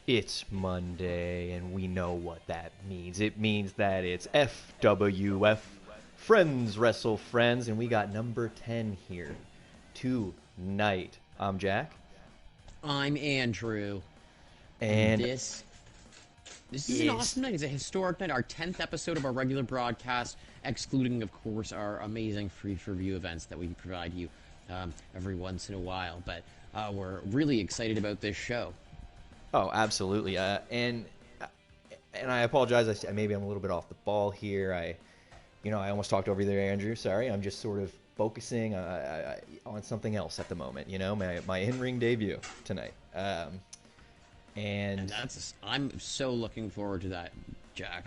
It's Monday, and we know what that means. It means that it's FWF, Friends Wrestle Friends, and we got number 10 here tonight. I'm Jack, I'm Andrew, and and this is an it's awesome night. It's a historic night. Our 10th episode of our regular broadcast, excluding, of course, our amazing free review events that we provide you every once in a while. But we're really excited about this show. oh, absolutely. And I apologize. Maybe I'm a little bit off the ball here. I almost talked over you there, Andrew. Sorry. I'm just sort of focusing on something else at the moment. My in-ring debut tonight. And And I'm so looking forward to that, Jack.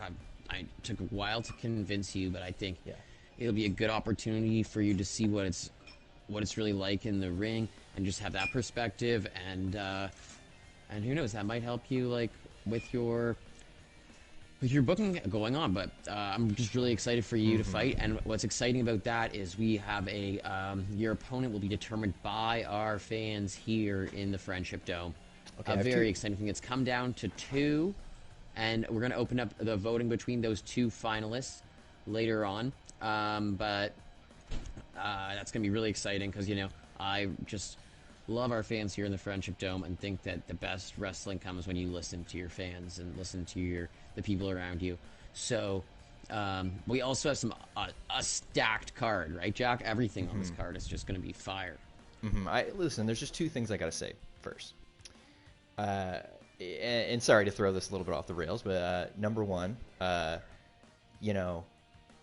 I took a while to convince you, but I think yeah. it'll be a good opportunity for you to see what it's really like in the ring and just have that perspective. And who knows, that might help you like with your booking going on. But I'm just really excited for you to fight. And what's exciting about that is we have your opponent will be determined by our fans here in the Friendship Dome. Okay, A I have very two. exciting thing. It's come down to two, and we're going to open up the voting between those two finalists later on. But that's going to be really exciting because, I just love our fans here in the Friendship Dome and think that the best wrestling comes when you listen to your fans and listen to the people around you. So we also have a stacked card, right, Jack? Everything on this card is just going to be fire. Listen. There's just two things I gotta say first. And sorry to throw this a little bit off the rails, but number one, you know,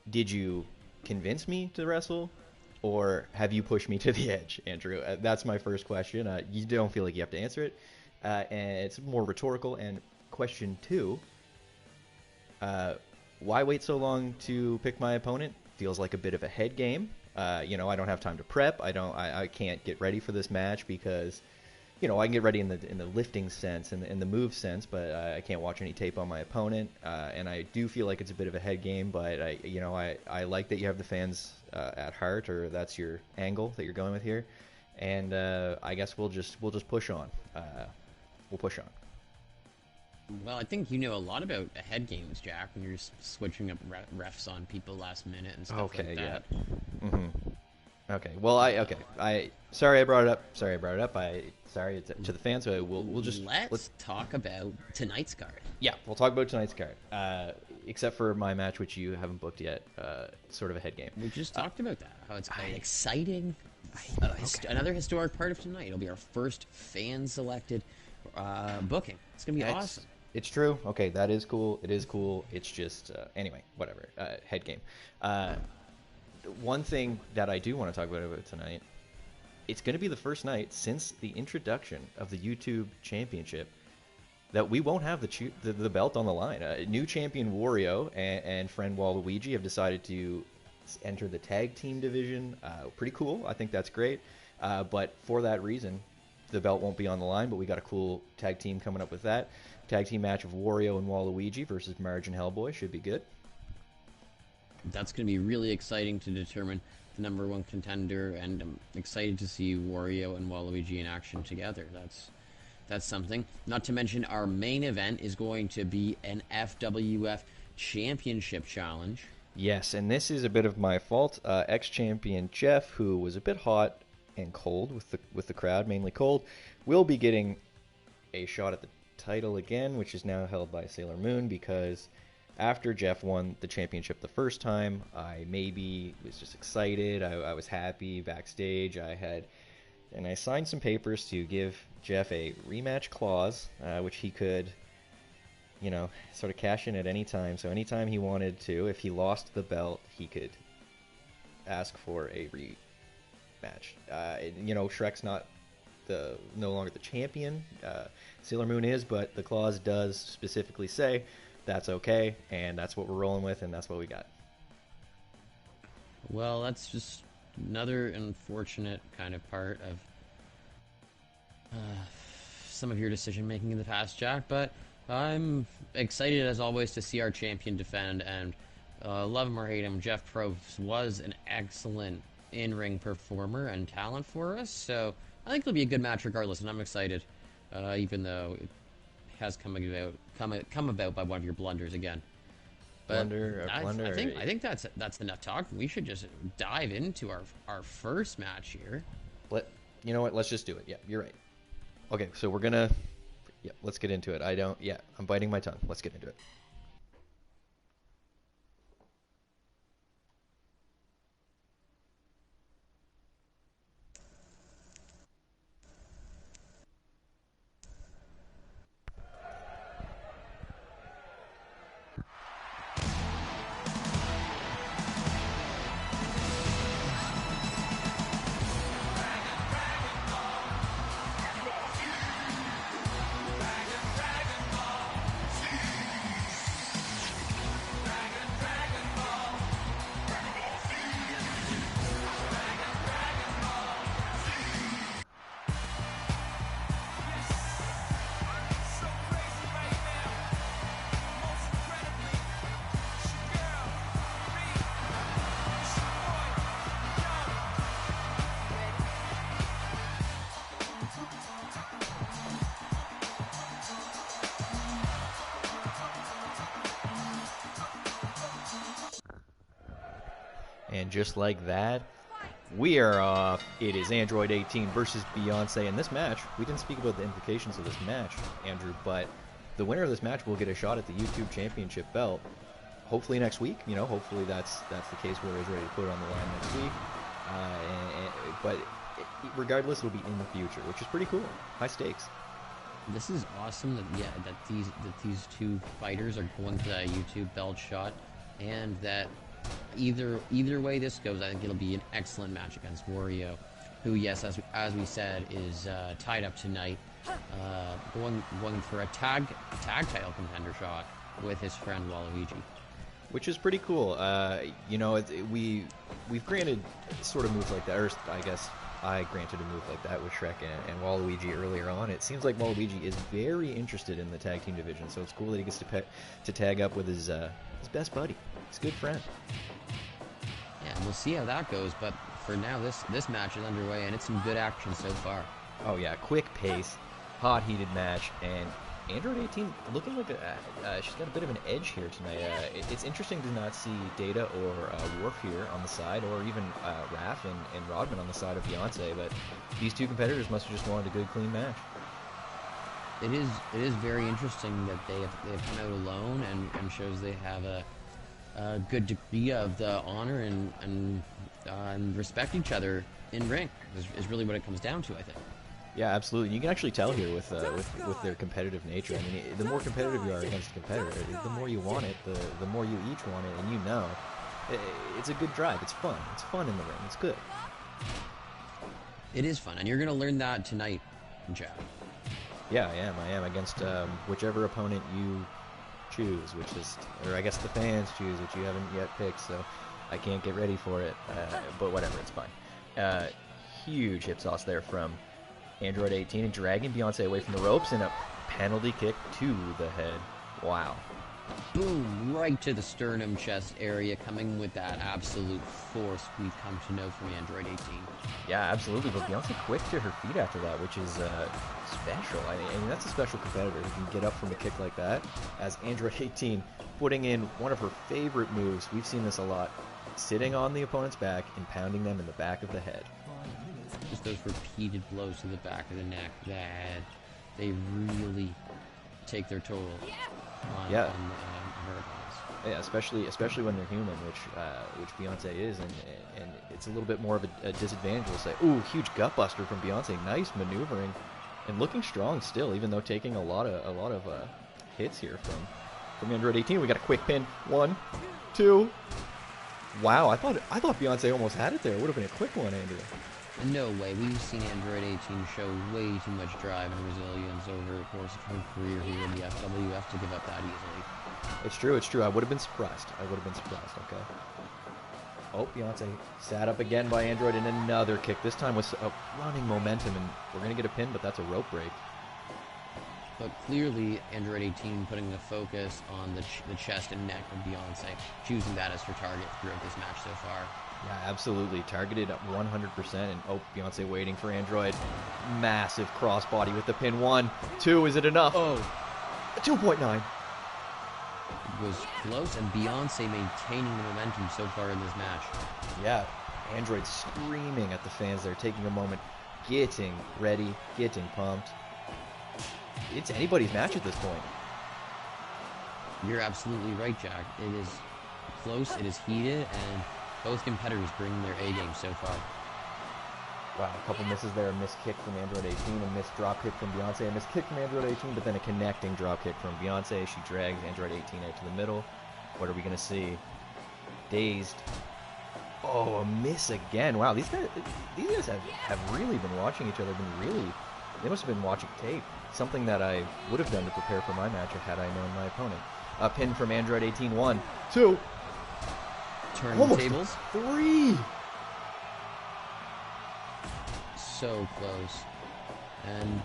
did you convince me to wrestle, or have you pushed me to the edge, Andrew? That's my first question. You don't feel like you have to answer it, and it's more rhetorical. And question two, why wait so long to pick my opponent? Feels like a bit of a head game. I don't have time to prep. I can't get ready for this match because I can get ready in the lifting sense and in the move sense, but I can't watch any tape on my opponent. And I do feel like it's a bit of a head game, but I like that you have the fans at heart, or that's your angle that you're going with here. And I guess we'll just push on. We'll push on. Well, I think you know a lot about head games, Jack, when you're switching up refs on people last minute and stuff Okay, like yeah. that. Okay. Well, I sorry I brought it up. Sorry I brought it up. Sorry it's to the fans. So we'll just Let's talk about tonight's card. yeah, we'll talk about tonight's card. Except for my match, which you haven't booked yet. Sort of a head game. We just talked about that. How it's an exciting, another historic part of tonight. It'll be our first fan-selected booking. It's gonna be awesome. It's true. Okay, that is cool. It is cool. It's just anyway, whatever. Head game. One thing that I do want to talk about tonight, it's going to be the first night since the introduction of the YouTube Championship that we won't have the belt on the line. New champion Wario and friend Waluigi have decided to enter the tag team division. Pretty cool. I think that's great. But for that reason, the belt won't be on the line, but we got a cool tag team coming up with that. Tag team match of Wario and Waluigi versus Marge and Hellboy should be good. That's going to be really exciting to determine the number one contender, and I'm excited to see Wario and Waluigi in action together. That's something. Not to mention, our main event is going to be an FWF Championship Challenge. Yes, and this is a bit of my fault. Ex-champion Jeff, who was a bit hot and cold with the crowd, mainly cold, will be getting a shot at the title again, which is now held by Sailor Moon, because after Jeff won the championship the first time, I maybe was just excited. I was happy backstage. I signed some papers to give Jeff a rematch clause, which he could, sort of cash in at any time. So anytime he wanted to, if he lost the belt, he could ask for a rematch. Shrek's not no longer the champion. Sailor Moon is, but the clause does specifically say that's okay, and that's what we're rolling with, and that's what we got. Well, that's just another unfortunate kind of part of some of your decision making in the past, Jack. But I'm excited as always to see our champion defend, and love him or hate him, Jeff Probst was an excellent in-ring performer and talent for us. So I think it'll be a good match regardless, and I'm excited, even though has come about by one of your blunders again. But Blunder. I think that's enough talk. We should just dive into our first match here. You know what? Let's just do it. Yeah, you're right. Okay, so let's get into it. I'm biting my tongue. Let's get into it. And just like that, we are off. It is Android 18 versus Beyonce. In this match, we didn't speak about the implications of this match, Andrew, but the winner of this match will get a shot at the YouTube Championship belt. Hopefully next week. Hopefully that's the case where he's ready to put it on the line next week. But regardless, it'll be in the future, which is pretty cool. High stakes. This is awesome that these two fighters are going for that YouTube belt shot, and that either way this goes, I think it'll be an excellent match against Wario, who, yes, as we said, is tied up tonight, going for a tag title contender shot with his friend Waluigi, which is pretty cool. We've granted sort of moves like that, or I guess I granted a move like that with Shrek and Waluigi earlier on. It seems like Waluigi is very interested in the tag team division, so it's cool that he gets to tag up with his best buddy, his good friend. Yeah, and we'll see how that goes, but for now, this match is underway, and it's some good action so far. Oh yeah, quick pace, hot heated match, and Android 18 looking like she's got a bit of an edge here tonight. It's interesting to not see Data or Worf here on the side, or even Raph and Rodman on the side of Beyonce, but these two competitors must have just wanted a good, clean match. It is very interesting that they've come out alone, and shows they have a good degree of the honor and respect each other in ring. Is really what it comes down to, I think. Yeah, absolutely. You can actually tell here with their competitive nature. I mean, the more competitive you are against a competitor, the more you want it, the more you each want it, and it's a good drive. It's fun. It's fun in the ring. It's good. It is fun, and you're going to learn that tonight, Chad. Yeah, I am against whichever opponent you choose, or I guess the fans choose, which you haven't yet picked, so I can't get ready for it. But whatever, it's fine. Huge hip toss there from Android 18, and dragging Beyonce away from the ropes, and a penalty kick to the head. Wow. Boom, right to the sternum chest area, coming with that absolute force we've come to know from Android 18. Yeah, absolutely, but Beyonce quick to her feet after that, which is special. I mean, that's a special competitor who can get up from a kick like that, as Android 18 putting in one of her favorite moves. We've seen this a lot, sitting on the opponent's back and pounding them in the back of the head. Just those repeated blows to the back of the neck that they really take their toll on her opponents. Yeah, especially when they're human, which Beyonce is, and it's a little bit more of a disadvantage. We'll say, ooh, huge gut buster from Beyonce, nice maneuvering, and looking strong still, even though taking a lot of hits here from Android 18. We got a quick pin, 1, 2. Wow, I thought Beyonce almost had it there. It would have been a quick one, Andrew. No way. We've seen Android 18 show way too much drive and resilience over the course of her career here in the FWF to give up that easily. It's true. I would have been surprised. Okay. Oh, Beyonce sat up again by Android, and another kick. This time with running momentum, and we're going to get a pin, but that's a rope break. But clearly, Android 18 putting the focus on the chest and neck of Beyonce, choosing that as her target throughout this match so far. Yeah, absolutely. Targeted at 100%, and Beyonce waiting for Android. Massive crossbody with the pin. 1, 2, is it enough? Oh, 2.9. It was close, and Beyonce maintaining the momentum so far in this match. Yeah, Android screaming at the fans there, taking a moment, getting ready, getting pumped. It's anybody's match at this point. You're absolutely right, Jack. It is close, it is heated, and both competitors bringing their A game so far. Wow, a couple misses there. A missed kick from Android 18, a missed drop kick from Beyonce, a missed kick from Android 18, but then a connecting drop kick from Beyonce. She drags Android 18 out to the middle. What are we going to see? Dazed. Oh, a miss again. Wow, these guys have really been watching each other. They must have been watching tape. Something that I would have done to prepare for my match had I known my opponent. A pin from Android 18. 1, 2. Turning the tables. 3. So close. And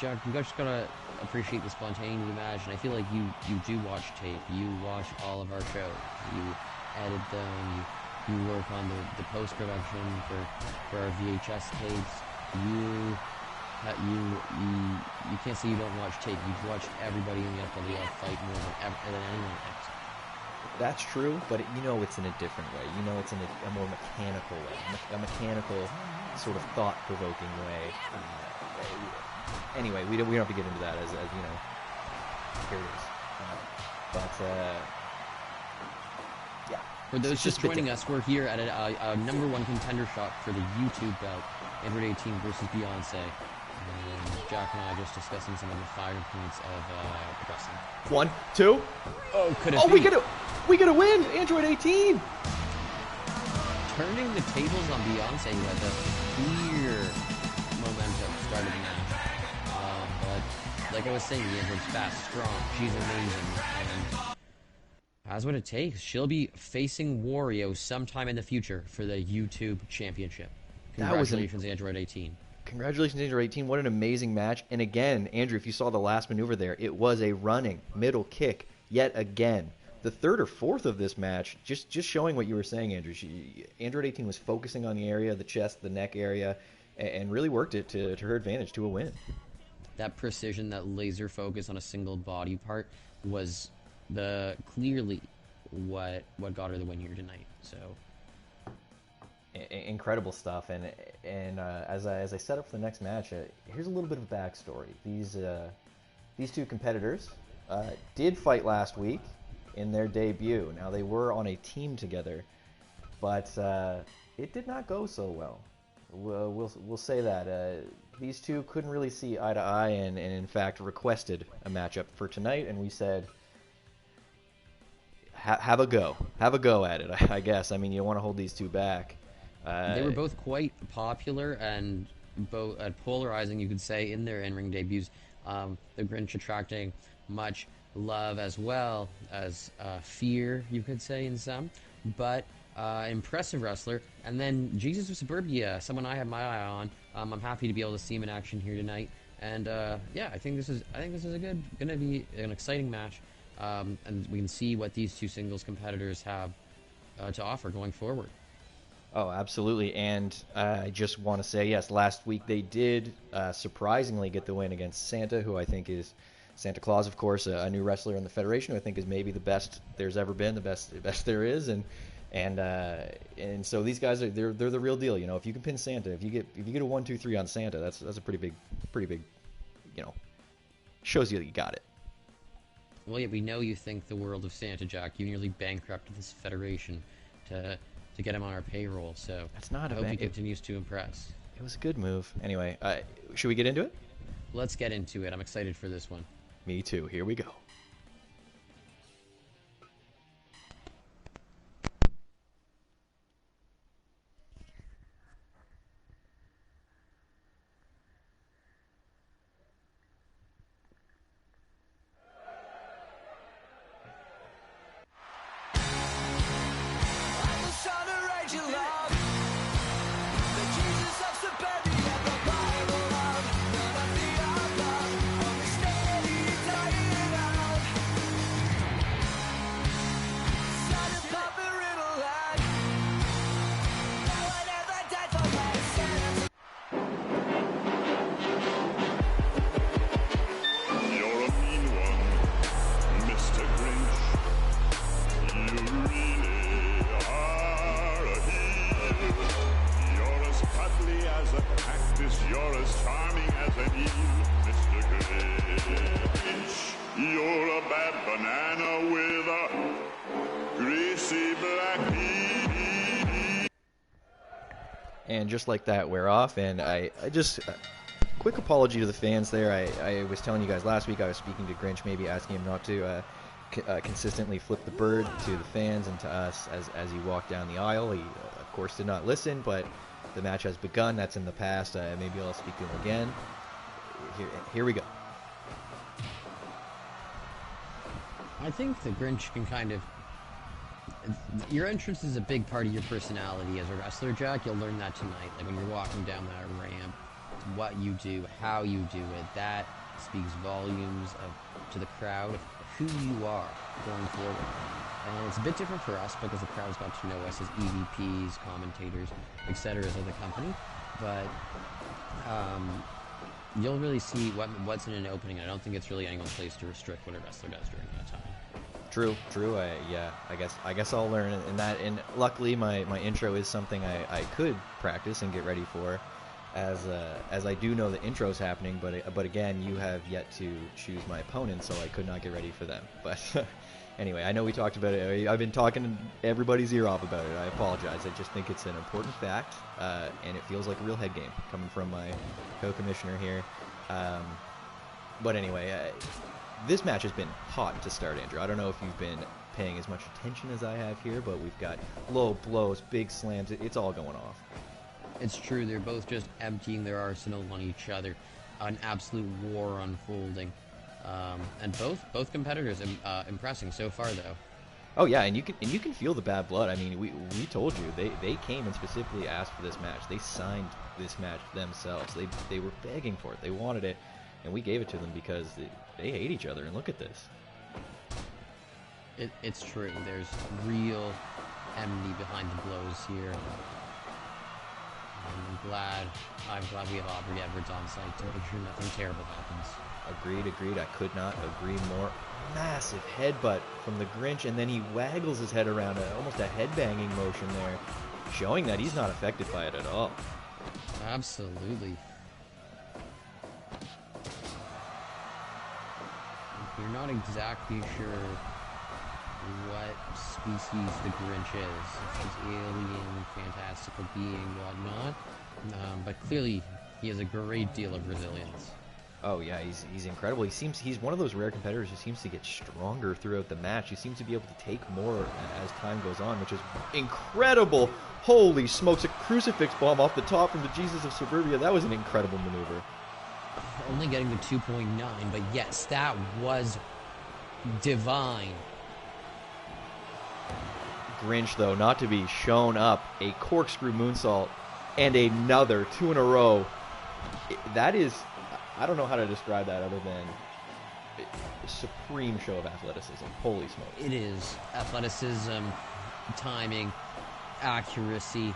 Jack, you just gotta appreciate the spontaneity of the match, and I feel like you do watch tape. You watch all of our shows. You edit them. You work on the post production for our VHS tapes. You can't say you don't watch tape. You've watched everybody in the FWF fight more than anyone else. That's true, but it's in a different way. It's in a more mechanical way, a mechanical sort of thought-provoking way. Anyway, we don't have to get into that as here it is. Yeah. For those just joining us, we're here at a number one contender shot for the YouTube belt, Android 18 versus Beyonce. And Jack and I are just discussing some of the fire points of wrestling. 1, 2. Oh, could it be? We get a win! Android 18! Turning the tables on Beyonce, who had the clear momentum started the match. But like I was saying, the Android's fast, strong, she's amazing, and that's what it takes. She'll be facing Wario sometime in the future for the YouTube Championship. Congratulations, Android 18. Congratulations, Android 18. What an amazing match. And again, Andrew, if you saw the last maneuver there, it was a running middle kick yet again. The third or fourth of this match, just showing what you were saying, Andrew. Android 18 was focusing on the area, the chest, the neck area, and really worked it to her advantage to a win. That precision, that laser focus on a single body part was clearly what got her the win here tonight. So incredible stuff. And as I set up for the next match, here's a little bit of a backstory. These two competitors did fight last week in their debut. Now, they were on a team together, but it did not go so well. We'll say that. These two couldn't really see eye to eye, and in fact requested a matchup for tonight, and we said, have a go at it, I guess. I mean, you want to hold these two back. They were both quite popular and both polarizing, you could say, in their in-ring debuts. The Grinch attracting much love as well as fear, you could say, in some, but impressive wrestler. And then Jesus of Suburbia, someone I have my eye on. I'm happy to be able to see him in action here tonight. And yeah, I think this is gonna be an exciting match. And we can see what these two singles competitors have to offer going forward. Oh, absolutely. And I just want to say, yes, last week they did surprisingly get the win against Santa, who I think is Santa Claus, of course, a new wrestler in the Federation, who I think is maybe the best there's ever been, the best there is, and so these guys they're the real deal. If you can pin Santa, if you get a 1, 2, 3 on Santa, that's a pretty big, shows you that you got it. Well, yeah, we know you think the world of Santa, Jack. You nearly bankrupted this Federation to get him on our payroll. So that's not. I hope he continues to impress. It was a good move. Anyway, should we get into it? Let's get into it. I'm excited for this one. Me too. Here we go. fat banana with a greasy black pea. And just like that, we're off. And I just quick apology to the fans there. I was telling you guys last week I was speaking to Grinch, maybe asking him not to consistently flip the bird to the fans and to us as he walked down the aisle. He, of course, did not listen, but the match has begun. That's in the past. Maybe I'll speak to him again. Here we go. I think the Grinch can kind of... Your entrance is a big part of your personality as a wrestler, Jack. You'll learn that tonight. Like when you're walking down that ramp, what you do, how you do it, that speaks volumes to the crowd of who you are going forward. And it's a bit different for us because the crowd's got to know us as EVPs, commentators, etc. of the company. But you'll really see what's in an opening. I don't think it's really anyone's place to restrict what a wrestler does during that time. True. I guess I'll learn in that. And luckily, my intro is something I could practice and get ready for, as I do know the intro's happening. But again, you have yet to choose my opponent, so I could not get ready for them. But anyway, I know we talked about it. I've been talking everybody's ear off about it. I apologize. I just think it's an important fact, and it feels like a real head game coming from my co-commissioner here. But anyway. This match has been hot to start, Andrew. I don't know if you've been paying as much attention as I have here, but we've got low blows, big slams. It's all going off. It's true. They're both just emptying their arsenal on each other. An absolute war unfolding. And both competitors impressing so far, though. Oh yeah, and you can feel the bad blood. I mean, we told you they came and specifically asked for this match. They signed this match themselves. They were begging for it. They wanted it, and we gave it to them because they hate each other. And look at this. It's true. There's real enmity behind the blows here. I'm glad we have Aubrey Edwards on site to make sure nothing terrible happens. Agreed. I could not agree more. Massive headbutt from the Grinch, and then he waggles his head around, almost a headbanging motion there, showing that he's not affected by it at all. Absolutely. You're not exactly sure what species the Grinch is. If he's alien, fantastical being, whatnot. But clearly, he has a great deal of resilience. Oh yeah, he's incredible. He's one of those rare competitors who seems to get stronger throughout the match. He seems to be able to take more as time goes on, which is incredible. Holy smokes, a crucifix bomb off the top from the Jesus of Suburbia. That was an incredible maneuver. Only getting the 2.9, but yes, that was divine. Grinch, though, not to be shown up, a corkscrew moonsault and another, 2 in a row. That is, I don't know how to describe that other than a supreme show of athleticism. Holy smokes. It is. Athleticism, timing, accuracy.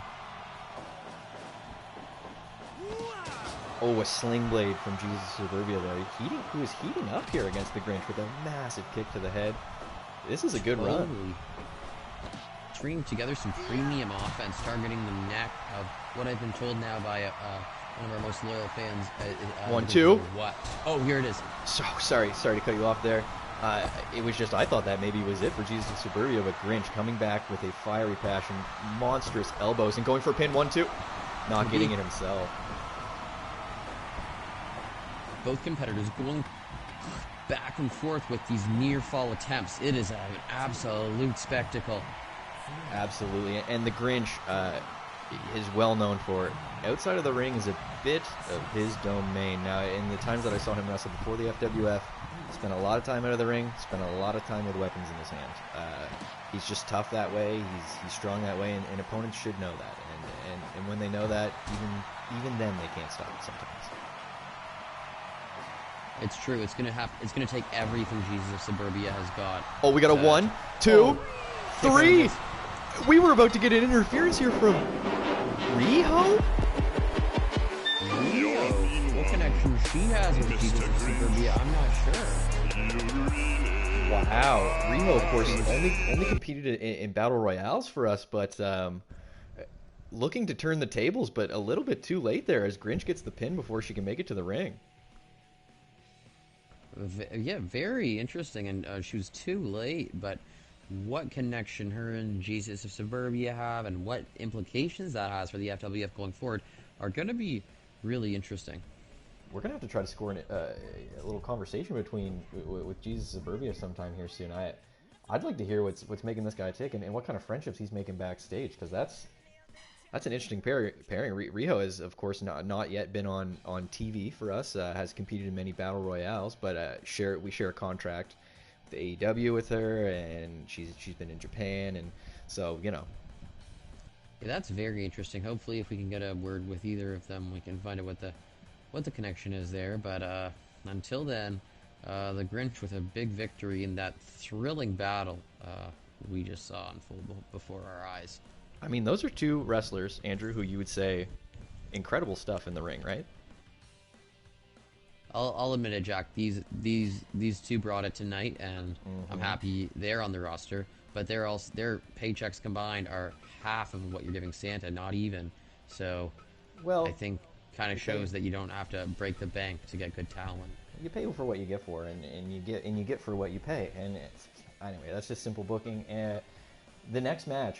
Oh, a sling blade from Jesus Suburbia there. He was heating up here against the Grinch with a massive kick to the head. This is a good run. Stringing together some premium offense, targeting the neck of what I've been told now by one of our most loyal fans. 1-2. What? Oh, here it is. So sorry to cut you off there. It was just, I thought that maybe was it for Jesus of Suburbia, but Grinch coming back with a fiery passion, monstrous elbows, and going for a pin. 1-2. Not getting it himself. Both competitors going back and forth with these near-fall attempts. It is an absolute spectacle. Absolutely. And the Grinch is well known for it. Outside of the ring is a bit of his domain. Now, in the times that I saw him wrestle before the FWF, spent a lot of time out of the ring, spent a lot of time with weapons in his hands. He's just tough that way. He's strong that way, and opponents should know that. And when they know that, even then they can't stop it sometimes. It's true. It's gonna take everything Jesus of Suburbia has got. Oh, we got a 1, 2, 3. We were about to get an interference here from Riho? What connection she has with Jesus of Suburbia, I'm not sure. Wow. Riho, of course, only competed in Battle Royales for us, but looking to turn the tables, but a little bit too late there as Grinch gets the pin before she can make it to the ring. Yeah, very interesting. And she was too late, but what connection her and Jesus of Suburbia have and what implications that has for the FWF going forward are going to be really interesting. We're gonna have to try to score a little conversation between with Jesus Suburbia sometime here soon. I'd like to hear what's making this guy tick and what kind of friendships he's making backstage, because that's an interesting pairing. Riho has, of course, not yet been on TV for us. Has competed in many battle royales, but we share a contract with AEW with her, and she's been in Japan, and so Yeah, that's very interesting. Hopefully, if we can get a word with either of them, we can find out what the connection is there. But until then, the Grinch with a big victory in that thrilling battle we just saw unfold before our eyes. I mean, those are two wrestlers, Andrew, who you would say incredible stuff in the ring, right? I'll admit it, Jack. These two brought it tonight, and I'm happy they're on the roster. But their paychecks combined are half of what you're giving Santa, not even. So, well, I think kind of shows that you don't have to break the bank to get good talent. You pay for what you get for, and you get for what you pay. And anyway, that's just simple booking. And the next match,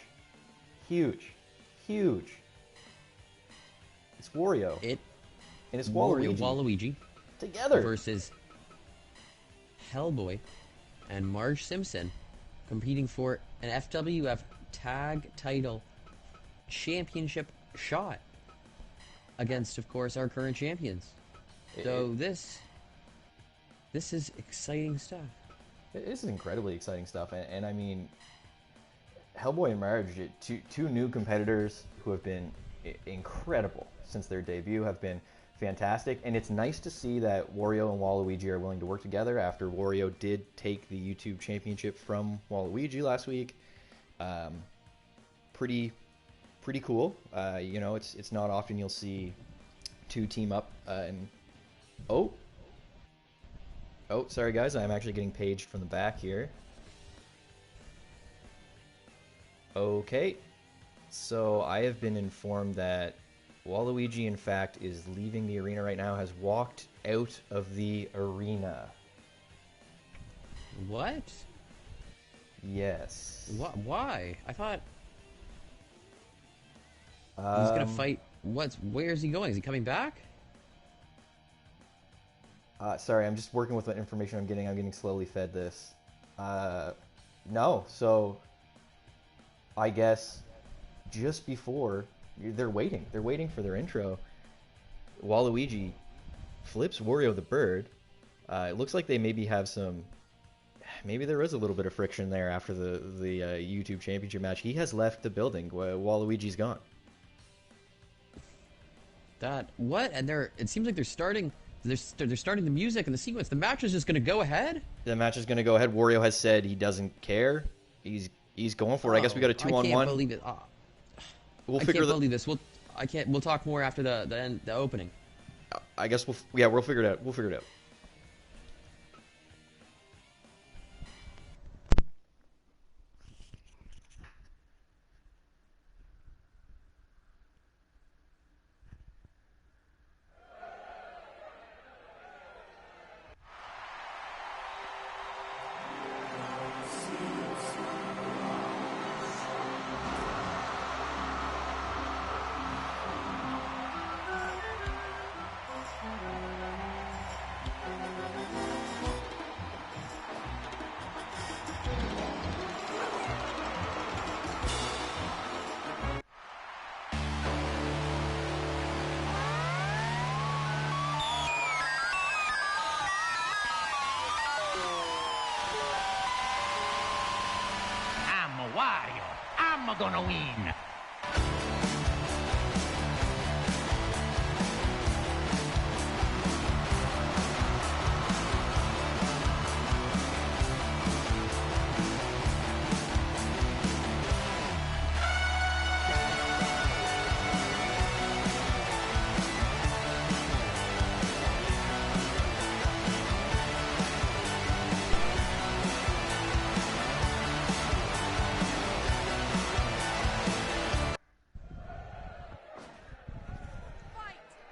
huge. It's Wario. And it's Waluigi together versus Hellboy and Marge Simpson competing for an FWF Tag Title Championship shot against, of course, our current champions. So this is exciting stuff. This is incredibly exciting stuff, and I mean, Hellboy and Marge, two new competitors who have been incredible since their debut, have been fantastic, and it's nice to see that Wario and Waluigi are willing to work together after Wario did take the YouTube Championship from Waluigi last week. Pretty cool. It's not often you'll see two team up. Sorry guys, I'm actually getting paged from the back here. Okay, so I have been informed that Waluigi, in fact, is leaving the arena right now, has walked out of the arena. What? Yes. Why? I thought he's gonna fight. Where is he going? Is he coming back? Sorry, I'm just working with what information I'm getting. I'm getting slowly fed this. No, so I guess just before they're waiting for their intro, Waluigi flips Wario the bird. It looks like they maybe have maybe there is a little bit of friction there after the YouTube Championship match. He has left the building. Waluigi's gone. And it seems like they're starting the music and the sequence. The match is just going to go ahead. The match is going to go ahead. Wario has said he doesn't care. He's going for it. I guess we got a 2-on-1. I can't believe it. We'll I can't believe this. We'll talk more after the opening. I guess we'll figure it out. We'll figure it out. Wario, I'm gonna win.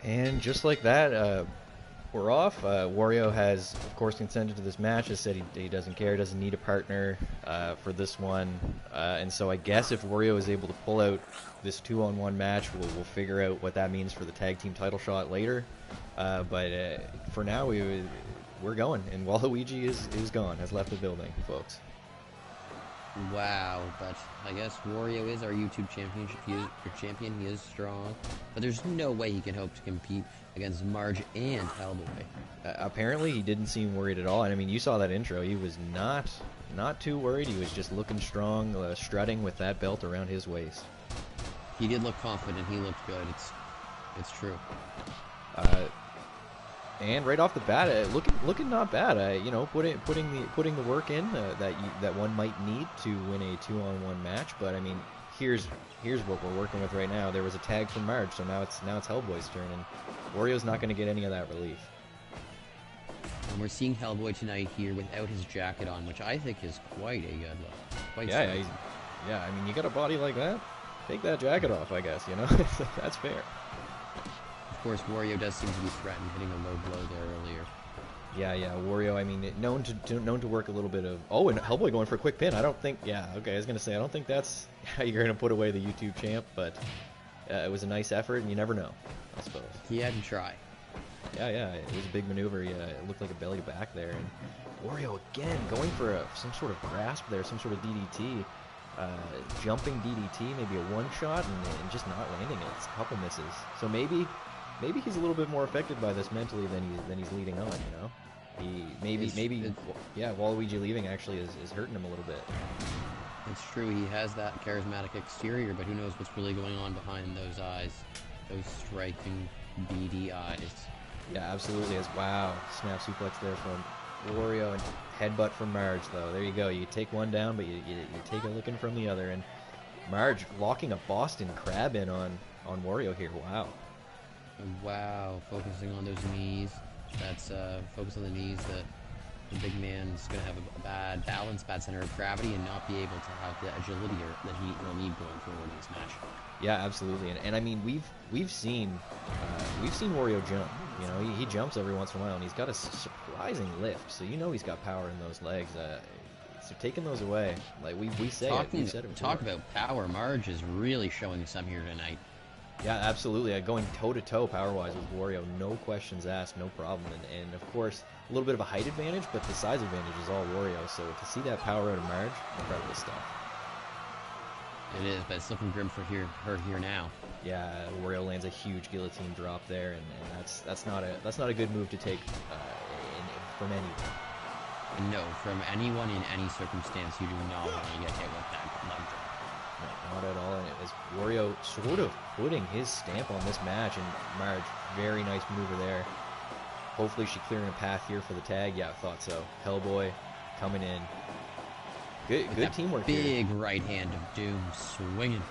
And just like that, we're off. Wario has, of course, consented to this match. Has said he doesn't care, doesn't need a partner for this one. And so I guess if Wario is able to pull out this 2-on-1 match, we'll figure out what that means for the tag team title shot later. But for now, we're going. And Waluigi is gone, has left the building, folks. Wow, but I guess Wario is our YouTube championship. Champion. He is strong, but there's no way he can hope to compete against Marge and Hellboy. Apparently, he didn't seem worried at all. And I mean, you saw that intro. He was not too worried. He was just looking strong, strutting with that belt around his waist. He did look confident. He looked good. It's true. And right off the bat, looking not bad. You know, putting the work in that one might need to win a 2-on-1 match. But I mean, here's what we're working with right now. There was a tag from Marge, so now it's Hellboy's turn, and Wario's not going to get any of that relief. And we're seeing Hellboy tonight here without his jacket on, which I think is quite a good look. Quite yeah. I mean, you got a body like that, take that jacket off. I guess, you know. That's fair. Of course, Wario does seem to be threatened, hitting a low blow there earlier. Yeah, Wario. I mean, known to work a little bit of. Oh, and Hellboy going for a quick pin. I don't think. Yeah, okay. I was gonna say I don't think that's how you're gonna put away the YouTube champ, but it was a nice effort, and you never know, I suppose. He had to try. Yeah. It was a big maneuver. Yeah, it looked like a belly to back there, and Wario again going for some sort of grasp there, some sort of DDT. Jumping DDT, maybe a one shot, and just not landing it. It's a couple misses. So maybe he's a little bit more affected by this mentally than he's leading on. You know, Waluigi leaving actually is hurting him a little bit. It's true. He has that charismatic exterior, but who knows what's really going on behind those eyes, those striking beady eyes. Yeah, absolutely. Wow, snap suplex there from Wario, and headbutt from Marge, though. There you go. You take one down, but you take a licking from the other. And Marge locking a Boston Crab in on Wario here. Wow, focusing on those knees. That's focus on the knees. The big man's going to have a bad balance, bad center of gravity, and not be able to have the agility that he'll need going forward in this match. Yeah, absolutely. And I mean, we've seen Wario jump. You know, he jumps every once in a while, and he's got a surprising lift. So you know he's got power in those legs. So taking those away, like we say it. We've said it before. Talk about power. Marge is really showing some here tonight. Yeah, absolutely. Going toe-to-toe power-wise with Wario, no questions asked, no problem. And of course, a little bit of a height advantage, but the size advantage is all Wario. So to see that power out of Marge, incredible stuff. It is, but it's looking grim for her here now. Yeah, Wario lands a huge guillotine drop there, and that's not a good move to take from anyone. No, from anyone in any circumstance, you do not want to get hit with that leg drop. No, not at all. And it was Wario sort of putting his stamp on this match, and Marge, very nice maneuver there. Hopefully she clearing a path here for the tag. Yeah, I thought so. Hellboy coming in. Good teamwork here. Big right hand of Doom swinging.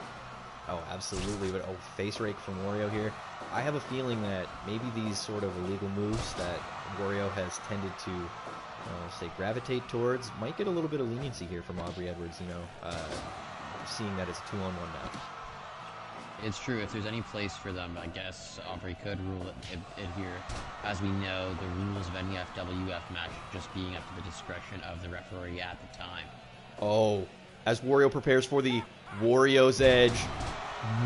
Oh, absolutely. But face rake from Wario here. I have a feeling that maybe these sort of illegal moves that Wario has tended to, say, gravitate towards might get a little bit of leniency here from Aubrey Edwards, seeing that it's a 2-on-1 match. It's true. If there's any place for them, I guess Aubrey could rule it here. As we know, the rules of any FWF match just being up to the discretion of the referee at the time. Oh, as Wario prepares for the Wario's Edge.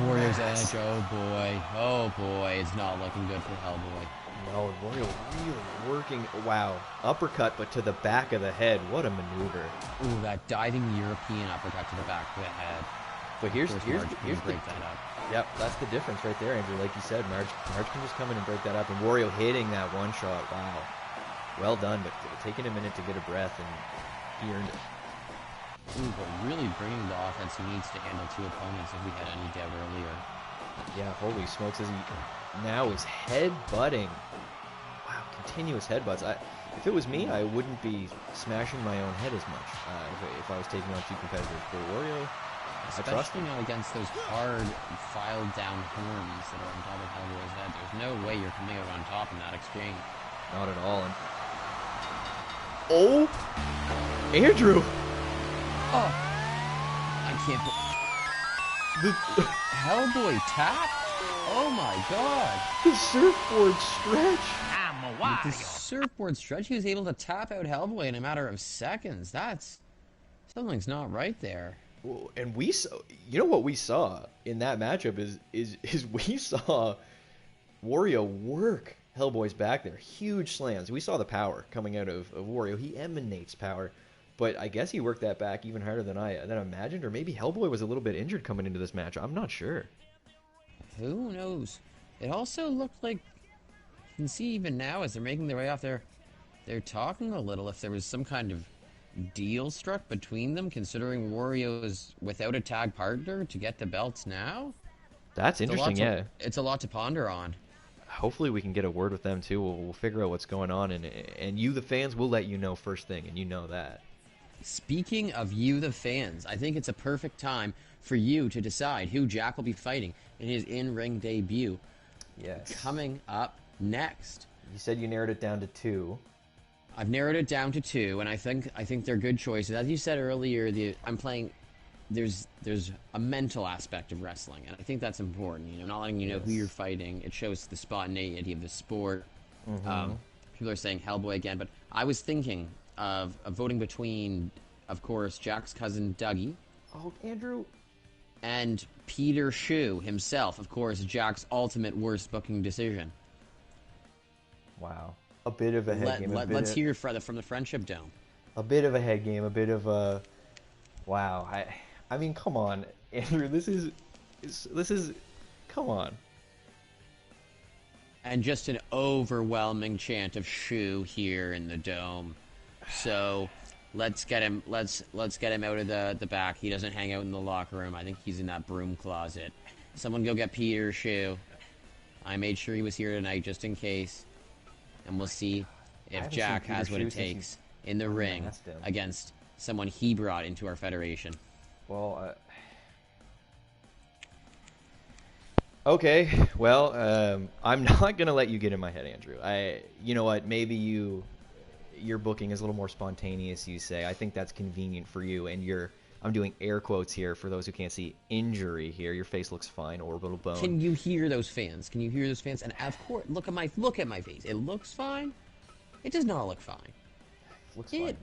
Wario's Edge, oh boy, it's not looking good for Hellboy. No, Wario really working. Wow, uppercut, but to the back of the head. What a maneuver. Ooh, that diving European uppercut to the back of the head. But here's break that up. Yep, that's the difference right there, Andrew. Like you said, Marge can just come in and break that up, and Wario hitting that one shot. Wow, well done, but taking a minute to get a breath, and he earned it. Ooh, but really bringing the offense he needs to handle two opponents if we had any doubt earlier. Yeah, holy smokes, as he now is headbutting. Wow, continuous headbutts. If it was me, I wouldn't be smashing my own head as much if I was taking on two competitors. But Wario, I trust him. Especially not against those hard, filed down horns that are on top of Hellboy's head. There's no way you're coming out on top in that exchange. Not at all. Oh, Andrew! Oh, I can't. The Hellboy tapped? Oh my god! The surfboard stretch. I'm I'm With the Wario. surfboard stretch, he was able to tap out Hellboy in a matter of seconds. That's... something's not right there. Well, and we saw, you know what we saw in that matchup is we saw Wario work Hellboy's back there. Huge slams. We saw the power coming out of Wario. He emanates power. But I guess he worked that back even harder than I imagined. Or maybe Hellboy was a little bit injured coming into this match. I'm not sure. Who knows? It also looked like... you can see even now as they're making their way off there, they're talking a little if there was some kind of deal struck between them, considering Wario is without a tag partner to get the belts now. That's interesting, yeah. It's a lot to ponder on. Hopefully we can get a word with them too. We'll figure out what's going on, and you, the fans, will let you know first thing, and you know that. Speaking of you, the fans, I think it's a perfect time for you to decide who Jack will be fighting in his in-ring debut. Yes. Coming up next. You said you narrowed it down to 2. I've narrowed it down to 2, and I think they're good choices. As you said earlier, I'm playing. There's a mental aspect of wrestling, and I think that's important. You know, not letting you know who you're fighting. It shows the spontaneity of the sport. People are saying Hellboy again, but I was thinking of voting between, of course, Jack's cousin Dougie. Oh, Andrew. And Peter Shue himself, of course, Jack's ultimate worst booking decision. Wow. A bit of a head game. Let's hear from the Friendship Dome. A bit of a head game. A bit of a... Wow. I mean, come on, Andrew. This is... Come on. And just an overwhelming chant of Shue here in the Dome. So... let's get him out of the back. He doesn't hang out in the locker room. I think he's in that broom closet. Someone go get Peter Shue. I made sure he was here tonight just in case. And we'll see if Jack has what it takes in the ring against someone he brought into our federation. Well, okay. Well, I'm not gonna let you get in my head, Andrew. You know what? Maybe your booking is a little more spontaneous, you say. I think that's convenient for you, and I'm doing air quotes here for those who can't see, injury here. Your face looks fine, orbital bone. Can you hear those fans? Can you hear those fans? And of course, look at my face. It looks fine. It does not look fine. Looks fine.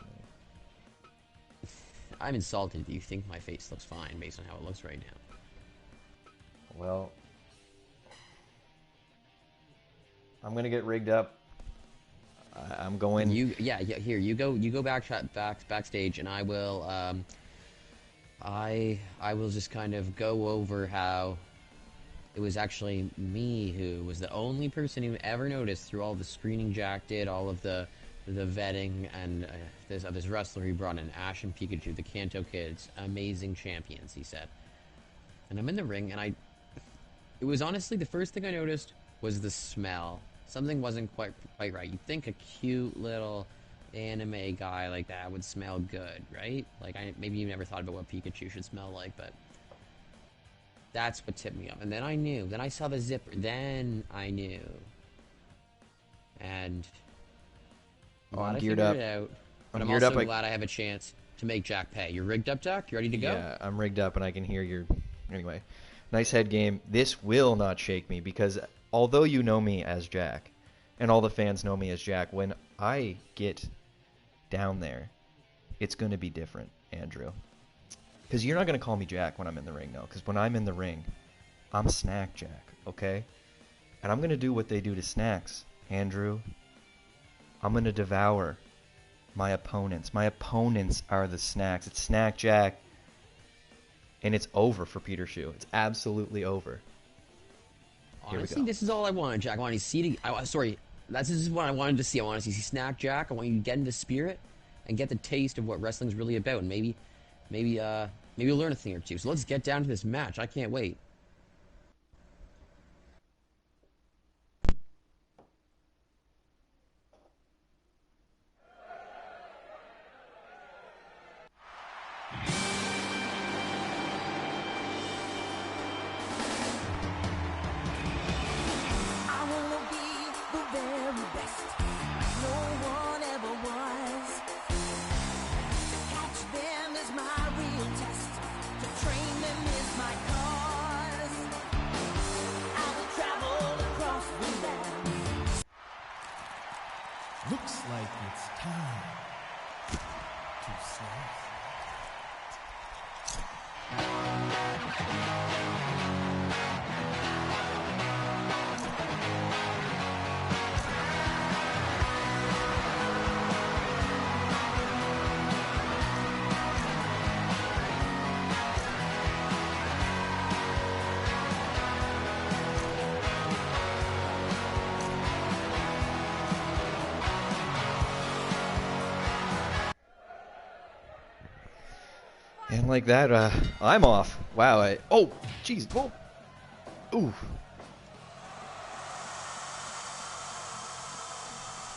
I'm insulted that you think my face looks fine based on how it looks right now. Well, I'm gonna get rigged up. I'm going. Here you go. You go backstage, and I will. I will just kind of go over how it was actually me who was the only person who ever noticed through all the screening Jack did, all of the vetting, and this wrestler he brought in, Ash and Pikachu, the Kanto kids, amazing champions, he said. And I'm in the ring, and it was honestly the first thing I noticed was the smell. Something wasn't quite right. You'd think a cute little anime guy like that would smell good, right? Like, maybe you never thought about what Pikachu should smell like, but that's what tipped me off. And then I knew. Then I saw the zipper. Then I knew. And I'm geared up. But I'm also glad I have a chance to make Jack pay. You're rigged up, Jack? You ready to go? Yeah, I'm rigged up, and I can hear your... Anyway, nice head game. This will not shake me, because although you know me as Jack, and all the fans know me as Jack, when I get down there, it's going to be different, Andrew. Because you're not going to call me Jack when I'm in the ring, no. Because when I'm in the ring, I'm Snack Jack, okay? And I'm going to do what they do to snacks, Andrew. I'm going to devour my opponents. My opponents are the snacks. It's Snack Jack. And it's over for Peter Shue. It's absolutely over. Honestly, this is all I wanted, Jack. I wanted to see this is what I wanted to see. I wanted to see Snack Jack. I want you to get into spirit and get the taste of what wrestling's really about. And maybe you'll learn a thing or two. So let's get down to this match. I can't wait. like it's time to slice. And like that, I'm off. Wow. Oh, jeez. Whoa. Ooh.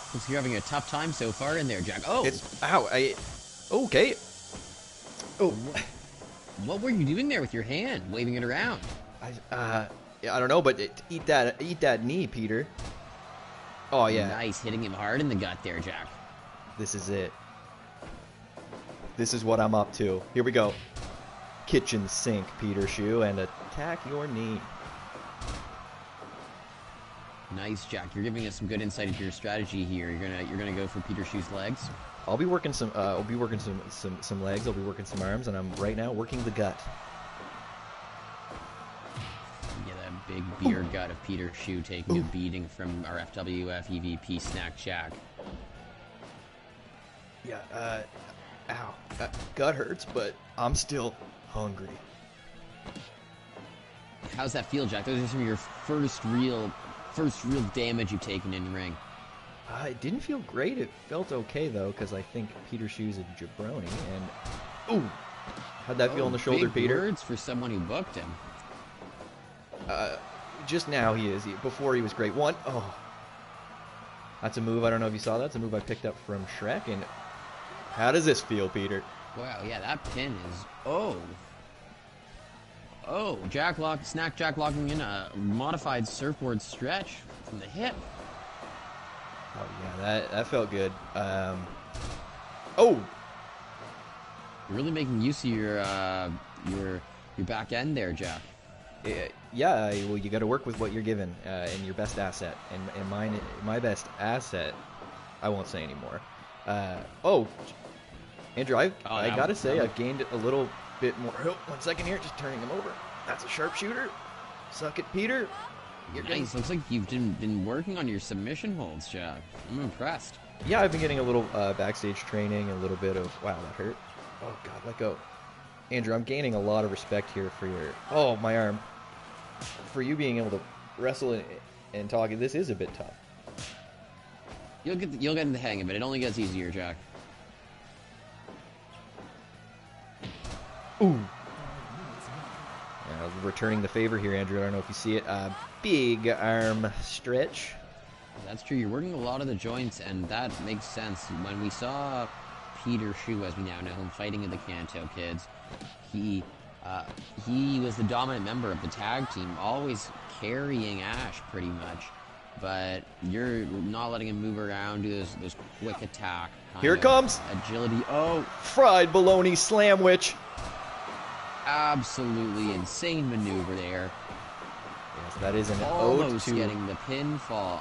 Looks like you're having a tough time so far in there, Jack. Oh! Ow. Okay. Oh. What were you doing there with your hand, waving it around? I don't know, but eat that knee, Peter. Oh, yeah. Nice, hitting him hard in the gut there, Jack. This is it. This is what I'm up to. Here we go. Kitchen sink, Peter Shoe, and attack your knee. Nice, Jack. You're giving us some good insight into your strategy here. You're gonna go for Peter Shoe's legs. I'll be working some. I'll be working some legs. I'll be working some arms, and I'm right now working the gut. Yeah, that big beer gut of Peter Shoe taking a beating from our FWF EVP Snack Jack. Yeah. Ow. Gut hurts, but I'm still hungry. How's that feel, Jack? Those are some of your first real damage you've taken in the ring. It didn't feel great. It felt okay though, because I think Peter Shoe's a jabroni. And ooh, how'd that feel on the shoulder, big Peter? Words for someone who booked him. Just now he is. Before he was great. One. Oh, that's a move. I don't know if you saw that. That's a move I picked up from Shrek. And how does this feel, Peter? Wow, yeah, that pin is... Oh, Snack Jack locking in a modified surfboard stretch from the hip. Oh, yeah, that felt good. Oh! You're really making use of your back end there, Jack. Yeah, well, you got to work with what you're given and your best asset. And my best asset, I won't say anymore. Andrew, I gotta say, I've gained a little bit more. Oh, 1 second here, just turning him over. That's a sharpshooter. Suck it, Peter. You're nice. Looks like you've been working on your submission holds, Jack. I'm impressed. Yeah, I've been getting a little backstage training, a little bit of... Wow, that hurt. Oh, God, let go. Andrew, I'm gaining a lot of respect here for your... Oh, my arm. For you being able to wrestle and talk, this is a bit tough. You'll get in the hang of it. It only gets easier, Jack. Ooh. Returning the favor here, Andrew. I don't know if you see it. Big arm stretch. That's true. You're working a lot of the joints, and that makes sense. When we saw Peter Shoe, as we now know him, fighting in the Kanto Kids, he was the dominant member of the tag team, always carrying Ash pretty much. But you're not letting him move around, do those quick attack. Here it comes. Agility. Oh, fried bologna slamwich. Absolutely insane maneuver there. Yes, that is an almost ode to... getting the pinfall.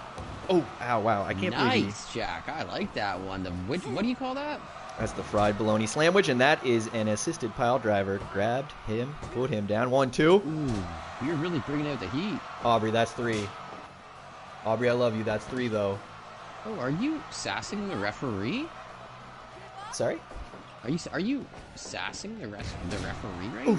Oh, ow, wow. I can't believe Nice, Jack. I like that one. What do you call that? That's the fried bologna slamwich, and that is an assisted pile driver. Grabbed him, put him down. 1, 2. Ooh, you're really bringing out the heat. Aubrey, that's 3. Aubrey, I love you. That's 3, though. Oh, are you sassing the referee? Sorry? Are you sassing the referee right now?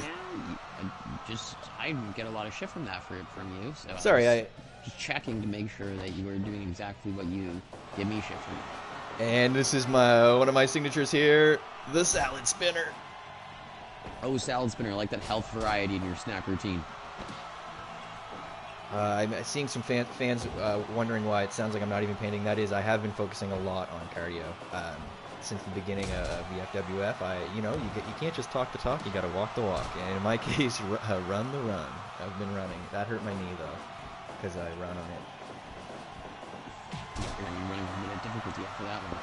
I get a lot of shit from that from you. So sorry, I was just checking to make sure that you were doing exactly what you give me shit for. And this is one of my signatures here, the salad spinner. Oh, salad spinner, I like that health variety in your snack routine. I'm seeing some fans wondering why it sounds like I'm not even painting. That is, I have been focusing a lot on cardio. Since the beginning of the FWF, you can't just talk the talk, you gotta walk the walk. And in my case, run the run. I've been running. That hurt my knee though, because I run on it. You're running with a minute difficulty after that one.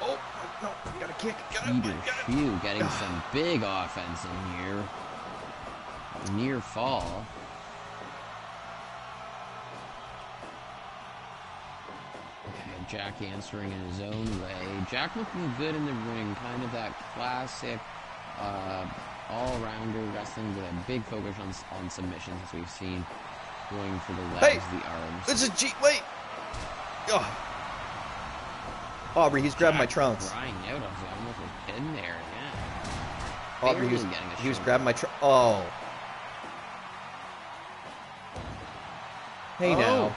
Oh, no, you gotta kick. Peter Shoe getting some big offense in here. Near fall. Okay, Jack answering in his own way. Jack looking good in the ring, kind of that classic all-rounder wrestling with a big focus on submissions, as we've seen, going for the legs, the arms. This is wait! Oh. Aubrey, he's grabbing my trunks. Crying out of him with a pin there, yeah. Aubrey, he was grabbing my trunks. Oh. Hey now.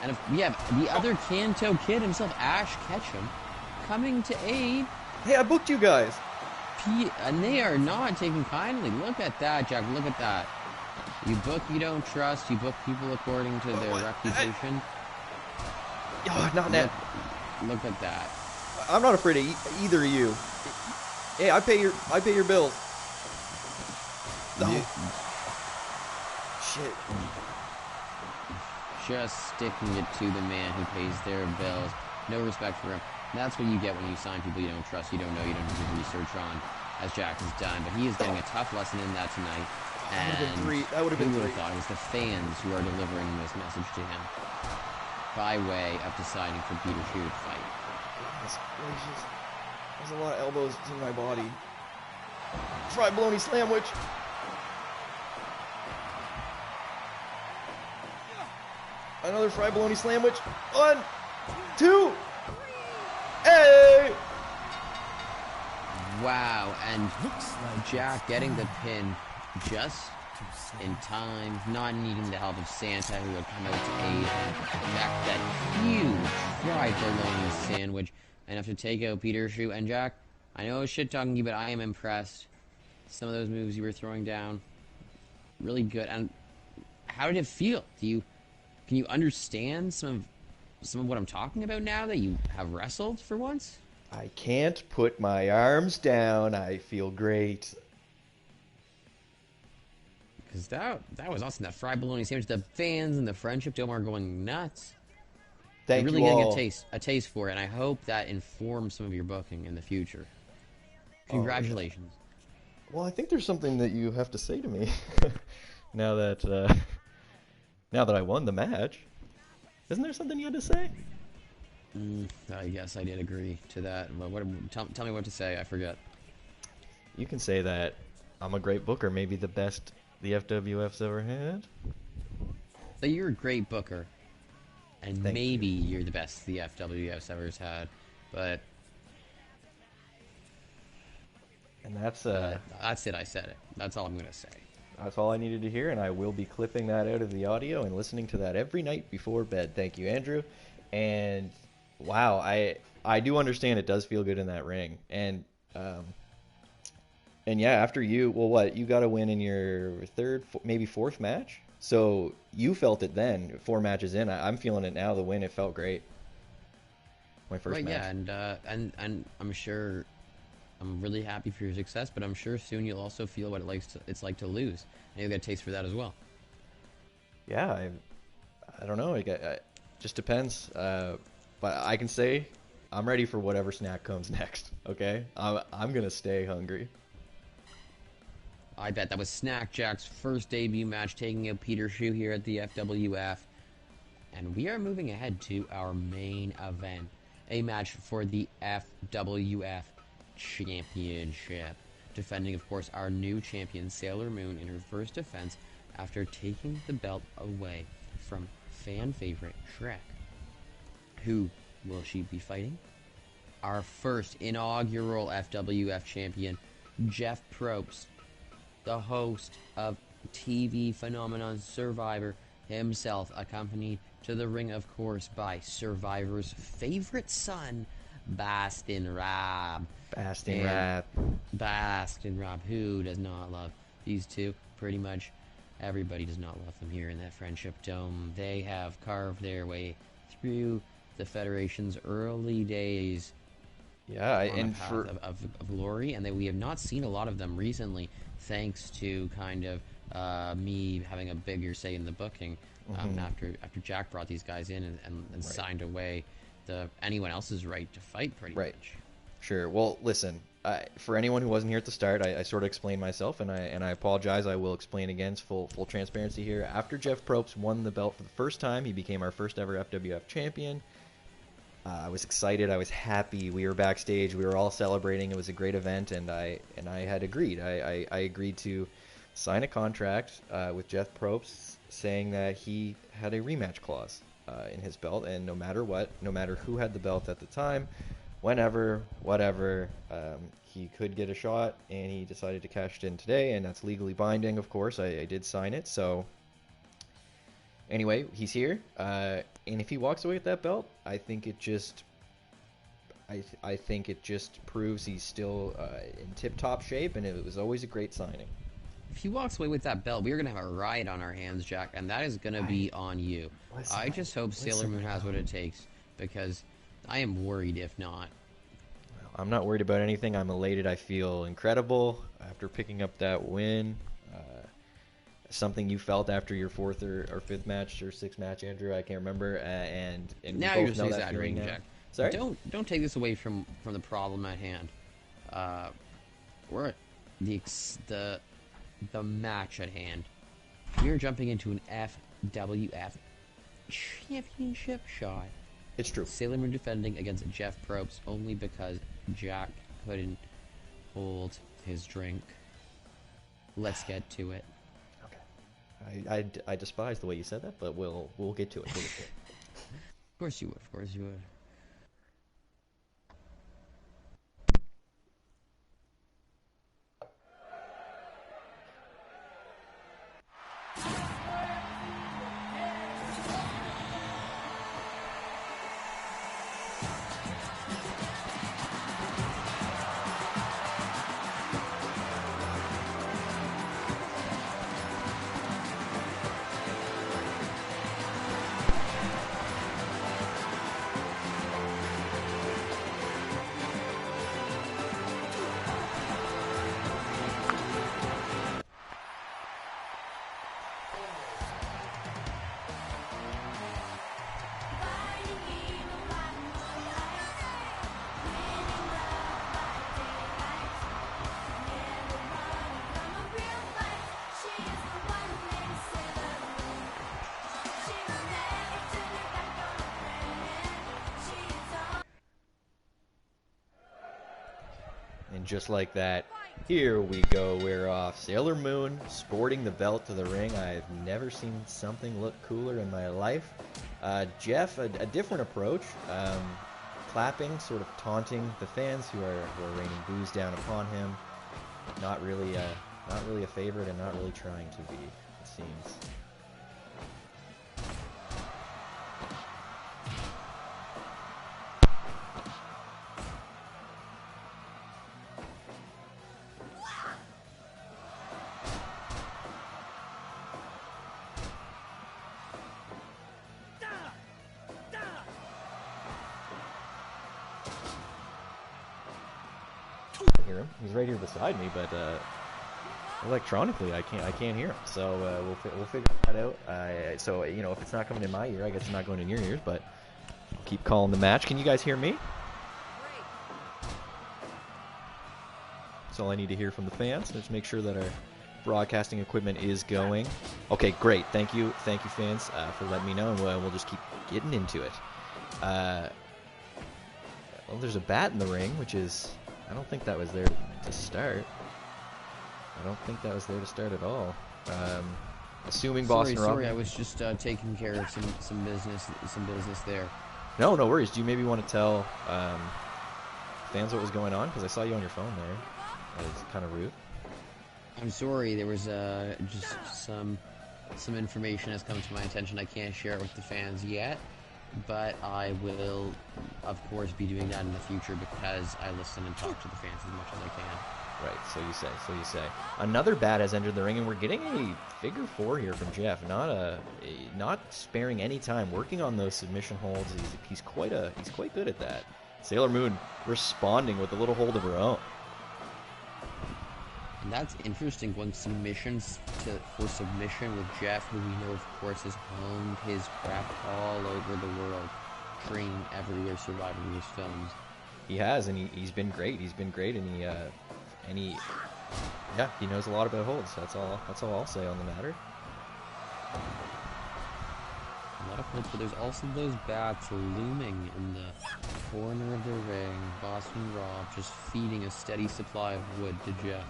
And if, the other Kanto kid himself, Ash Ketchum, coming to aid. Hey, I booked you guys. And they are not taking kindly. Look at that, Jack. Look at that. You book, you don't trust. You book people according to their reputation. Oh, not that. Look at that. I'm not afraid of either of you. Hey, I pay your bills. Oh. Shit. Just sticking it to the man who pays their bills. No respect for him. That's what you get when you sign people you don't trust, you don't know, you don't do research on, as Jack has done. But he is getting a tough lesson in that tonight. And that would have been who would three. have thought it was the fans who are delivering this message to him by way of deciding for Peter Shue to fight. Goodness gracious. There's a lot of elbows in my body. Fried bologna sandwich. Another fried bologna sandwich. 1, 2. Hey! Wow, and Jack getting the pin just in time, not needing the help of Santa, who would come out to aid him. Jack, that huge fried bologna sandwich, enough to take out Peter Shue. And Jack, I know I was shit-talking you, but I am impressed. Some of those moves you were throwing down, really good. And how did it feel? Can you understand some of what I'm talking about now that you have wrestled for once? I can't put my arms down. I feel great. Because that was awesome. That fried bologna sandwich. The fans and the Friendship Dome are going nuts. Thank You're really you getting all. a taste for it, and I hope that informs some of your booking in the future. Congratulations. Well, I think there's something that you have to say to me now that I won the match. Isn't there something you had to say? I guess I did agree to that. But tell me what to say. I forget. You can say that I'm a great booker, maybe the best the FWF's ever had. So you're a great booker, and Thank maybe you're the best the FWF's ever had. But And that's it. I said it. That's all I'm gonna say. That's all I needed to hear, and I will be clipping that out of the audio and listening to that every night before bed. Thank you, Andrew. And wow, I do understand it does feel good in that ring. And yeah, after you, well, what, you got to win in your third, maybe fourth match? So you felt it then, 4 matches in. I'm feeling it now, the win, it felt great. My first match. Yeah, and I'm sure, I'm really happy for your success, but I'm sure soon you'll also feel what it's like to lose, and you'll get a taste for that as well. Yeah, I don't know. It just depends. But I can say I'm ready for whatever snack comes next. Okay, I'm gonna stay hungry. I bet that was Snack Jack's first debut match, taking out Peter Shue here at the FWF, and we are moving ahead to our main event, a match for the FWF Championship. Defending, of course, our new champion, Sailor Moon, in her first defense after taking the belt away from fan favorite Shrek. Who will she be fighting? Our first inaugural FWF champion, Jeff Probst, the host of TV phenomenon Survivor himself, accompanied to the ring, of course, by Survivor's favorite son, Bastin Rob. Bastin Rob, who does not love these two? Pretty much everybody does not love them here in that Friendship Dome. They have carved their way through the Federation's early days. Yeah, on and a path of glory, and that we have not seen a lot of them recently, thanks to kind of me having a bigger say in the booking after Jack brought these guys in and signed away anyone else's right to fight, pretty much. Sure. Well, listen, for anyone who wasn't here at the start, I sort of explained myself, and I apologize. I will explain again. It's full transparency here. After Jeff Probst won the belt for the first time, he became our first ever FWF champion. I was excited. I was happy. We were backstage. We were all celebrating. It was a great event, and I had agreed. I agreed to sign a contract with Jeff Probst saying that he had a rematch clause in his belt, and no matter what, no matter who had the belt at the time, whenever, whatever, he could get a shot, and he decided to cash it in today, and that's legally binding, of course. I did sign it, so anyway, he's here, and if he walks away with that belt, I think it just proves he's still in tip-top shape, and it was always a great signing. If he walks away with that belt, we are going to have a riot on our hands, Jack, and that is going to be on you. I just hope Sailor Moon has what it takes, because I am worried if not. I'm not worried about anything. I'm elated. I feel incredible after picking up that win. Something you felt after your fourth or fifth match or sixth match, Andrew. I can't remember. And now you're just exaggerating, Jack. Sorry. Don't take this away from the problem at hand. We're at the match at hand. We are jumping into an FWF championship shot. It's true. Sailor Moon defending against Jeff Probst only because Jack couldn't hold his drink. Let's get to it. Okay. I despise the way you said that, but we'll get to it. Of course you would. Of course you would. And just like that, here we go. We're off. Sailor Moon sporting the belt to the ring. I've never seen something look cooler in my life. Jeff, a different approach. Clapping, sort of taunting the fans who are raining boos down upon him. Not really a favorite, and not really trying to be, it seems. Hear him. He's right here beside me, but electronically I can't hear him. So we'll figure that out. So if it's not coming in my ear, I guess it's not going in your ears. But I'll keep calling the match. Can you guys hear me? That's all I need to hear from the fans. Let's make sure that our broadcasting equipment is going. Okay, great. Thank you, fans, for letting me know, and we'll just keep getting into it. Well, there's a bat in the ring, which is. I don't think that was there to start. I don't think that was there to start at all. Assuming Boston Rob. Sorry, I was just taking care of some business there. No worries. Do you maybe want to tell fans what was going on? Because I saw you on your phone there. That was kind of rude. I'm sorry. There was just some information has come to my attention. I can't share it with the fans yet. But I will, of course, be doing that in the future because I listen and talk to the fans as much as I can. Right, so you say. Another bat has entered the ring, and we're getting a figure four here from Jeff. Not sparing any time, working on those submission holds. He's quite good at that. Sailor Moon responding with a little hold of her own. And that's interesting when for submission with Jeff, who we know, of course, has honed his craft all over the world, training everywhere, surviving these films. He has, and he's been great. He's been great, and he knows a lot about holds. That's all I'll say on the matter. A lot of hopes, but there's also those bats looming in the corner of the ring. Boston Rob just feeding a steady supply of wood to Jeff.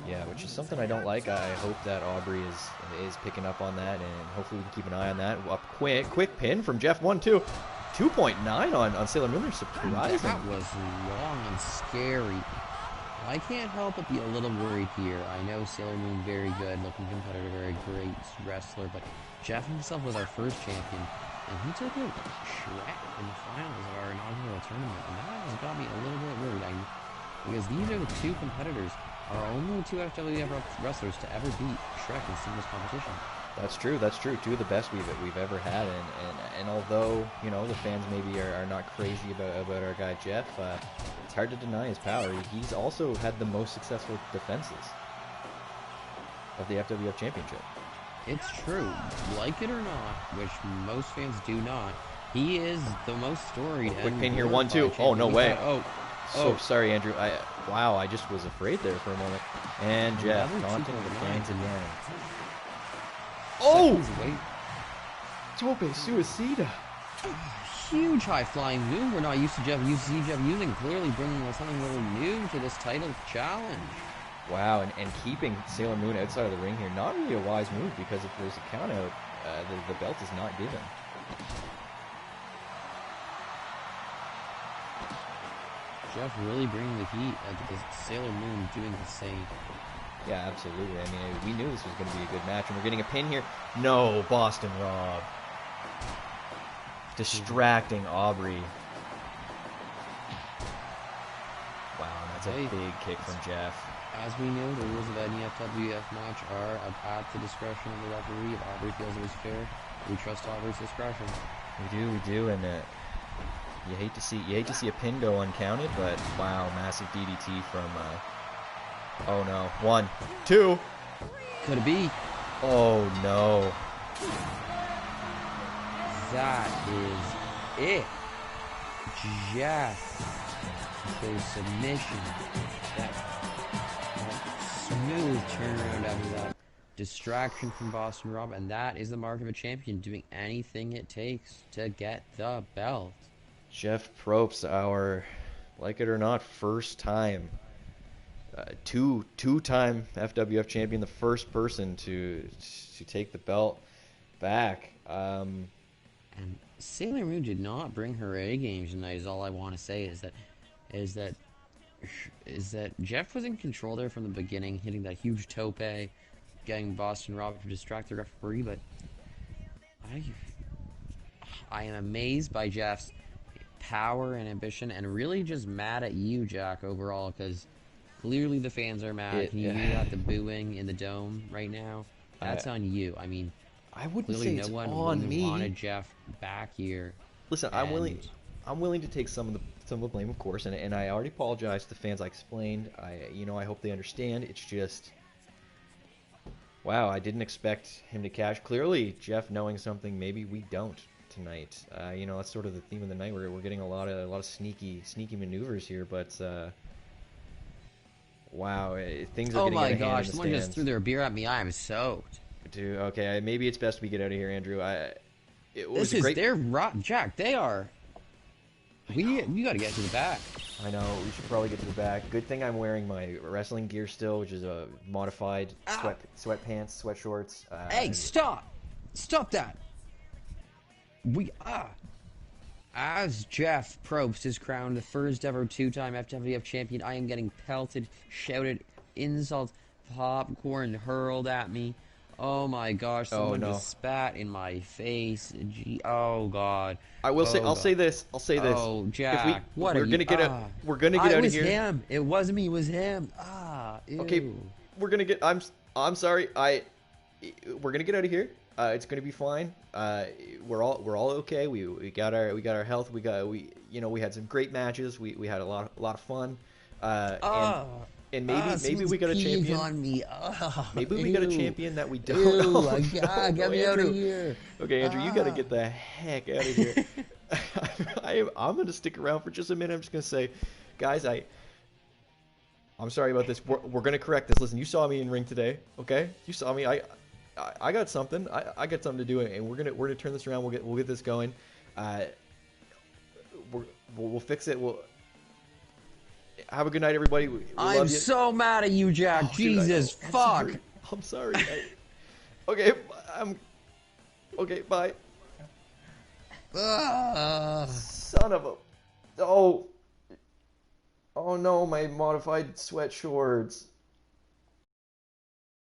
Yeah, which is something I don't like. I hope that Aubrey is picking up on that, and hopefully we can keep an eye on that. Up quick pin from Jeff. 1-2. 2.9 on Sailor Moon. Surprising. That was long and scary. I can't help but be a little worried here. I know Sailor Moon, very good looking competitor, very great wrestler, but Jeff himself was our first champion, and he took a shred in the finals of our inaugural tournament, and that has got me a little bit worried. Because these are the two competitors, our only two FWF wrestlers to ever beat Shrek in singles competition. That's true. Two of the best we've ever had, and although the fans maybe are not crazy about our guy Jeff, it's hard to deny his power. He's also had the most successful defenses of the FWF Championship. It's true, like it or not, which most fans do not. He is the most storied. Quick pin here, 1-2. Oh, no way. Oh, sorry, Andrew. Wow, I just was afraid there for a moment. And Jeff taunting the fans again. Oh! Tope Suicida. Huge high flying move. We're not used to Jeff using. Clearly bringing something a little new to this title challenge. Wow, and keeping Sailor Moon outside of the ring here, not really a wise move, because if there's a count out, the belt is not given. Jeff really bringing the heat at Sailor Moon doing the same. Yeah, absolutely. I mean, we knew this was going to be a good match, and we're getting a pin here. No, Boston Rob. Distracting Aubrey. Wow, that's a big kick from Jeff. As we know, the rules of any FWF match are at the discretion of the referee. If Aubrey feels it was fair, we trust Aubrey's discretion. We do, and you hate to see a pin go uncounted, but wow, massive DDT from. Oh no, 1, 2. Could it be? Oh no. That is it. Jeff. Those submission. That smooth turnaround after that distraction from Boston Rob, and that is the mark of a champion, doing anything it takes to get the belt. Jeff Probst, our, like it or not, first time, two-time FWF champion, the first person to take the belt back. And Sailor Moon did not bring her A game tonight. Is all I want to say is that Jeff was in control there from the beginning, hitting that huge tope, getting Boston Rob to distract the referee. But I am amazed by Jeff's power and ambition, and really just mad at you, Jack, overall, because clearly the fans are mad. Can you hear that, the booing in the dome right now? That's on you. I mean, I wouldn't clearly say no it's one on me. wanted Jeff back here. Listen, I'm willing to take some of the blame, of course, and I already apologized to the fans. I explained. I hope they understand. It's just, wow, I didn't expect him to cash. Clearly, Jeff knowing something maybe we don't tonight. That's sort of the theme of the night. We're getting a lot of sneaky maneuvers here, but wow, things are getting out of hand in the stands. Oh my gosh, someone just threw their beer at me. I am soaked. Dude, okay, maybe it's best we get out of here, Andrew. Jack, they are. We got to get to the back. I know, we should probably get to the back. Good thing I'm wearing my wrestling gear still, which is a modified sweatpants, sweatshorts. Hey, stop that. As Jeff Probst is crowned the first ever two-time FWF champion, I am getting pelted, shouted, insults, popcorn hurled at me. Oh my gosh, someone just spat in my face. Oh god. I'll say this. Oh, Jack, we're gonna get out of here. It was him. It wasn't me. It was him. Ew. Okay, we're gonna get. I'm sorry. We're gonna get out of here. It's gonna be fine. We're all okay. We got our health. We had some great matches. We had a lot of fun. And maybe we got a champion. On me. Maybe we got a champion that we don't know. God, get me out of here. Okay, Andrew, you got to get the heck out of here. I'm going to stick around for just a minute. I'm just going to say, guys, I'm sorry about this. We're going to correct this. Listen, you saw me in ring today, okay? You saw me. I got something. I got something to do, and we're gonna turn this around. We'll get this going. We'll fix it. We'll have a good night, everybody. We I'm love you. so mad at you, Jack. Oh, dude, Jesus, fuck. I'm sorry. Okay, okay. Bye. Son of a. Oh no, my modified sweat shorts.